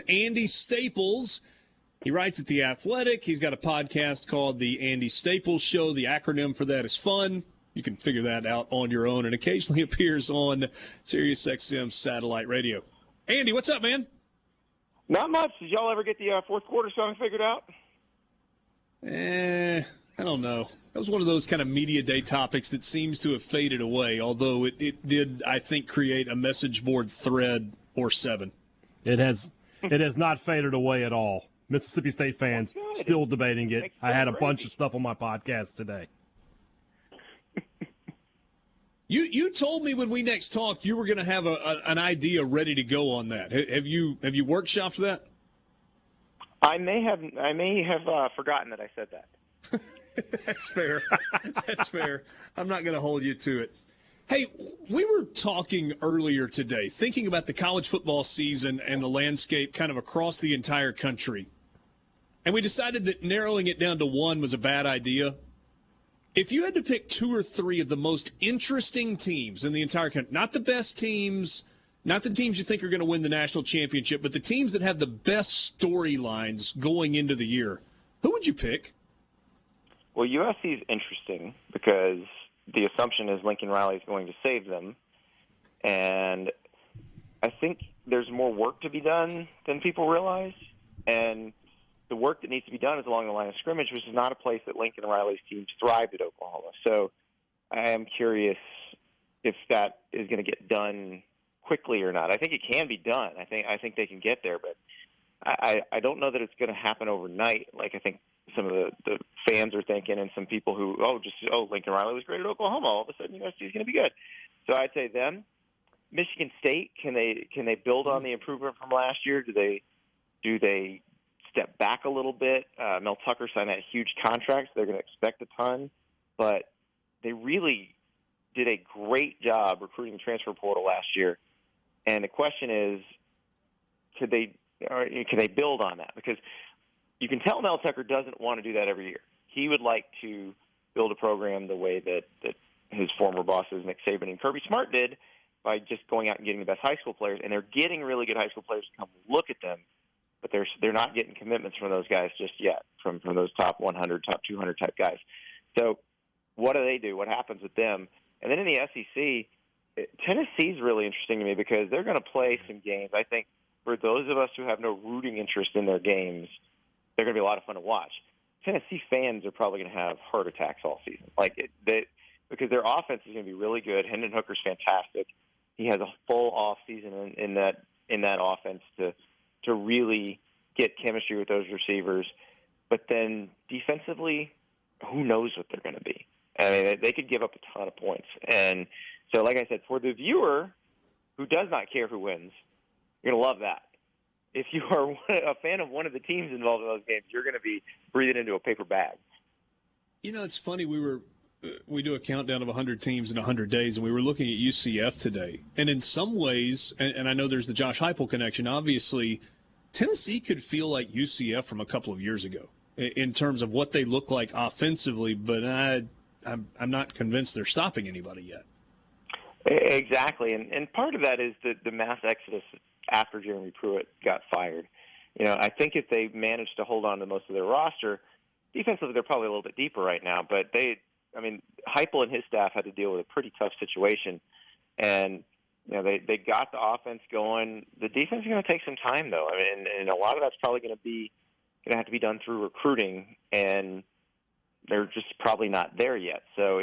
Andy Staples. He writes at The Athletic. He's got a podcast called The Andy Staples Show. The acronym for that is FUN. You can figure that out on your own, and occasionally appears on SiriusXM satellite radio. Andy, what's up, man? Not much. Did y'all ever get the fourth quarter song figured out? I don't know. That was one of those kind of media day topics that seems to have faded away, although it did, I think, create a message board thread or 7. It has not faded away at all. Mississippi State fans still debating it. I had a bunch of stuff on my podcast today. You told me when we next talked you were going to have an idea ready to go on that. Have you workshopped that? I may have forgotten that I said that. That's fair. That's fair. I'm not going to hold you to it. Hey, we were talking earlier today, thinking about the college football season and the landscape kind of across the entire country. And we decided that narrowing it down to one was a bad idea. If you had to pick 2 or 3 of the most interesting teams in the entire country, not the best teams, not the teams you think are going to win the national championship, but the teams that have the best storylines going into the year, who would you pick? Well, USC is interesting because the assumption is Lincoln Riley is going to save them. And I think there's more work to be done than people realize. And the work that needs to be done is along the line of scrimmage, which is not a place that Lincoln Riley's teams thrived at Oklahoma. So I am curious if that is going to get done quickly or not. I think it can be done. I think they can get there, but I don't know that it's going to happen overnight. Like I think some of the fans are thinking, and some people who Lincoln Riley was great at Oklahoma. All of a sudden, USC is going to be good. So I'd say them. Michigan State, can they build on the improvement from last year? Do they step back a little bit? Mel Tucker signed that huge contract, so they're going to expect a ton. But they really did a great job recruiting the transfer portal last year. And the question is, can they build on that? Because you can tell Mel Tucker doesn't want to do that every year. He would like to build a program the way that his former bosses, Nick Saban and Kirby Smart, did by just going out and getting the best high school players. And they're getting really good high school players to come look at them, but they're not getting commitments from those guys just yet, from those top 100, top 200 type guys. So what do? What happens with them? And then in the SEC, Tennessee's really interesting to me because they're going to play some games. I think for those of us who have no rooting interest in their games, they're going to be a lot of fun to watch. Tennessee fans are probably going to have heart attacks all season, because their offense is going to be really good. Hendon Hooker's fantastic. He has a full off season in that offense to really get chemistry with those receivers. But then defensively, who knows what they're going to be? I mean, they could give up a ton of points. And so, like I said, for the viewer who does not care who wins, you're going to love that. If you are a fan of one of the teams involved in those games, you're going to be breathing into a paper bag. You know, it's funny. We do a countdown of 100 teams in 100 days, and we were looking at UCF today. And in some ways, and I know there's the Josh Heupel connection, obviously, Tennessee could feel like UCF from a couple of years ago in terms of what they look like offensively, but I'm not convinced they're stopping anybody yet. Exactly, and part of that is the mass exodus after Jeremy Pruitt got fired. You know, I think if they managed to hold on to most of their roster, defensively they're probably a little bit deeper right now, but Heupel and his staff had to deal with a pretty tough situation, and you know they got the offense going. The defense is going to take some time, though. I mean, and a lot of that's probably going to have to be done through recruiting, and they're just probably not there yet. So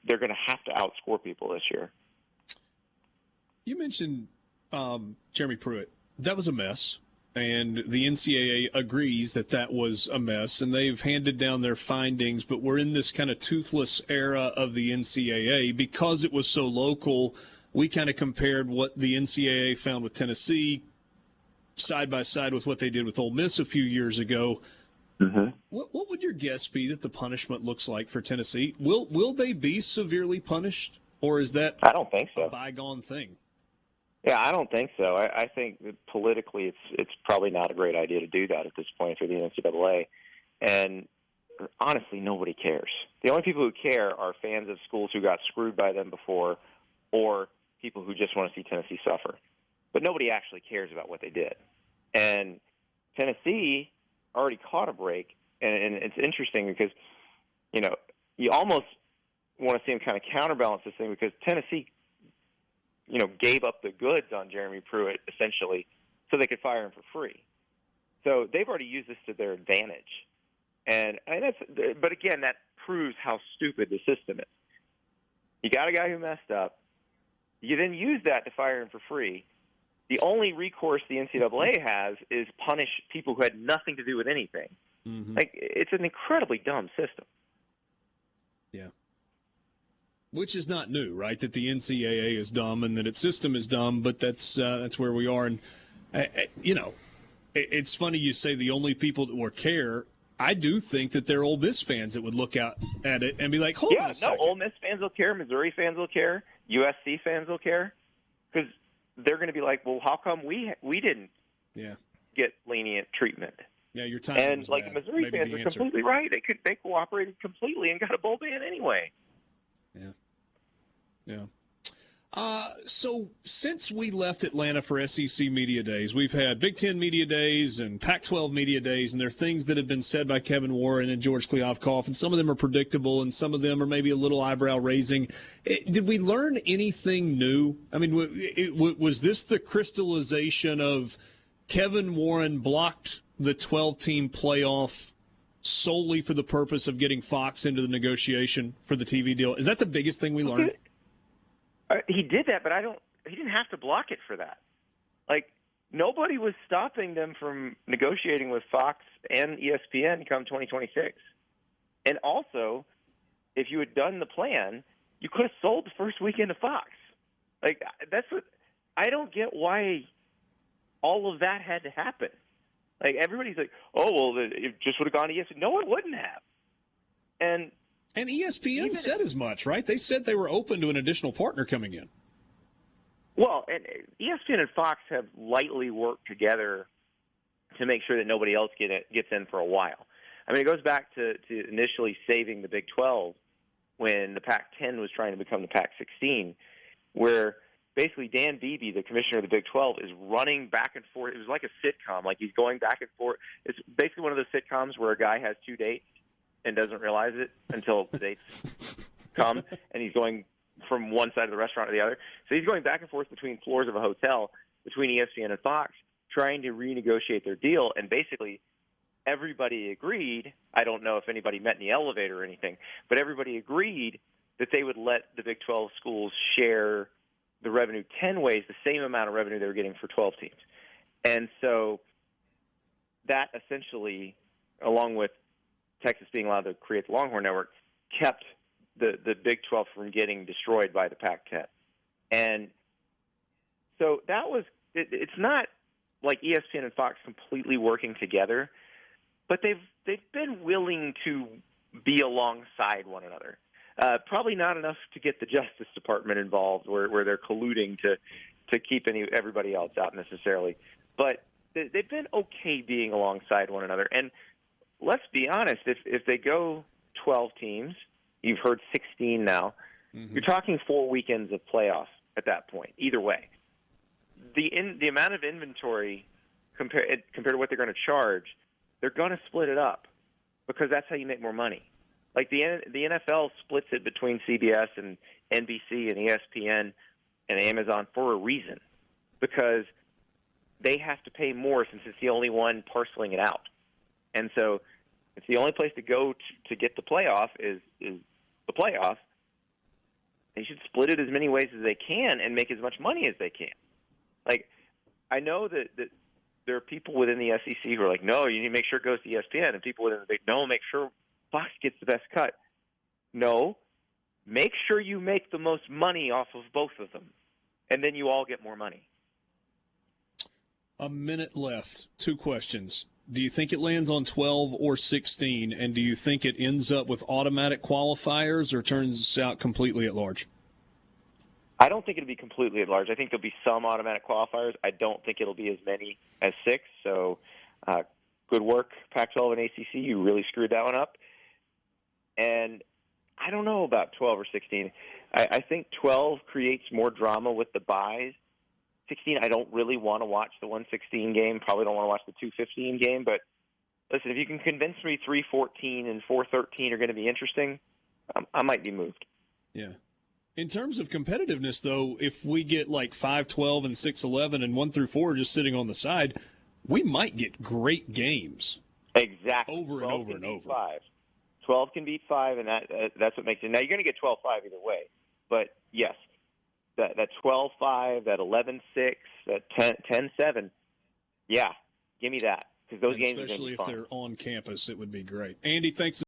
they're going to have to outscore people this year. You mentioned Jeremy Pruitt. That was a mess, and the NCAA agrees that was a mess, and they've handed down their findings, but we're in this kind of toothless era of the NCAA. Because it was so local, we kind of compared what the NCAA found with Tennessee side by side with what they did with Ole Miss a few years ago. Mm-hmm. What would your guess be that the punishment looks like for Tennessee? Will they be severely punished, or is that I don't think so. A bygone thing? Yeah, I don't think so. I think that politically it's probably not a great idea to do that at this point for the NCAA. And honestly, nobody cares. The only people who care are fans of schools who got screwed by them before, or people who just want to see Tennessee suffer. But nobody actually cares about what they did. And Tennessee already caught a break, and it's interesting because, you almost want to see him kind of counterbalance this thing because Tennessee, gave up the goods on Jeremy Pruitt essentially so they could fire him for free. So they've already used this to their advantage. But again, that proves how stupid the system is. You got a guy who messed up. You then use that to fire him for free. The only recourse the NCAA has is punish people who had nothing to do with anything. Mm-hmm. It's an incredibly dumb system. Yeah. Which is not new, right? That the NCAA is dumb and that its system is dumb, but that's where we are. And, it's funny you say the only people that will care. I do think that there are Ole Miss fans that would look out at it and be like, hold on a second. Ole Miss fans will care. Missouri fans will care. USC fans will care. Because they're going to be like, well, how come we didn't get lenient treatment? Yeah, your time. And the Missouri fans are completely right. They cooperated completely and got a bowl ban anyway. Yeah. So since we left Atlanta for SEC Media Days, we've had Big Ten Media Days and Pac-12 Media Days, and there are things that have been said by Kevin Warren and George Kliavkoff, and some of them are predictable, and some of them are maybe a little eyebrow-raising. Did we learn anything new? I mean, was this the crystallization of Kevin Warren blocked the 12-team playoff solely for the purpose of getting Fox into the negotiation for the TV deal? Is that the biggest thing we learned? He did that, but he didn't have to block it for that. Nobody was stopping them from negotiating with Fox and ESPN come 2026. And also, if you had done the plan, you could have sold the first weekend to Fox. That's what I don't get why all of that had to happen. Everybody's like, oh, well, it just would have gone to ESPN. No, it wouldn't have. And ESPN said as much, right? They said they were open to an additional partner coming in. Well, and ESPN and Fox have lightly worked together to make sure that nobody else gets in for a while. I mean, it goes back to initially saving the Big 12 when the Pac-10 was trying to become the Pac-16, where basically Dan Beebe, the commissioner of the Big 12, is running back and forth. It was like a sitcom. He's going back and forth. It's basically one of those sitcoms where a guy has two dates and doesn't realize it until the dates come, and he's going from one side of the restaurant to the other. So he's going back and forth between floors of a hotel between ESPN and Fox, trying to renegotiate their deal, and basically everybody agreed. I don't know if anybody met in the elevator or anything, but everybody agreed that they would let the Big 12 schools share the revenue 10 ways, the same amount of revenue they were getting for 12 teams. And so that essentially, along with Texas being allowed to create the Longhorn Network, kept the Big 12 from getting destroyed by the Pac-10. And so that was – it's not like ESPN and Fox completely working together, but they've been willing to be alongside one another. Probably not enough to get the Justice Department involved where they're colluding to keep everybody else out necessarily. But they've been okay being alongside one another. And let's be honest, if they go 12 teams, you've heard 16 now, you're talking 4 weekends of playoffs at that point, either way. The amount of inventory compared to what they're going to charge, they're going to split it up because that's how you make more money. Like the NFL splits it between CBS and NBC and ESPN and Amazon for a reason, because they have to pay more since it's the only one parceling it out. And so it's the only place to go to get the playoff is the playoff. They should split it as many ways as they can and make as much money as they can. I know that there are people within the SEC who are like, no, you need to make sure it goes to ESPN, and people within the Big, no, make sure Fox gets the best cut. No, make sure you make the most money off of both of them, and then you all get more money. A minute left. 2 questions. Do you think it lands on 12 or 16, and do you think it ends up with automatic qualifiers or turns out completely at large? I don't think it'll be completely at large. I think there'll be some automatic qualifiers. I don't think it'll be as many as 6. So good work, Pac-12 and ACC. You really screwed that one up. And I don't know about 12 or 16. I think 12 creates more drama with the buys 16, I don't really want to watch the 116 game. Probably don't want to watch the 215 game. But listen, if you can convince me 314 and 413 are going to be interesting, I might be moved. Yeah. In terms of competitiveness, though, if we get like 5-12 and 6-11 and 1 through 4 just sitting on the side, we might get great games. Exactly. Over and over and over. 5. 12 can beat 5, and that's what makes it. Now, you're going to get 12-5 either way. But, yes, that 12-5, that 11-6, that 10-7, yeah, give me that. Because those games are going to be fun. Especially if they're on campus, it would be great. Andy, thanks.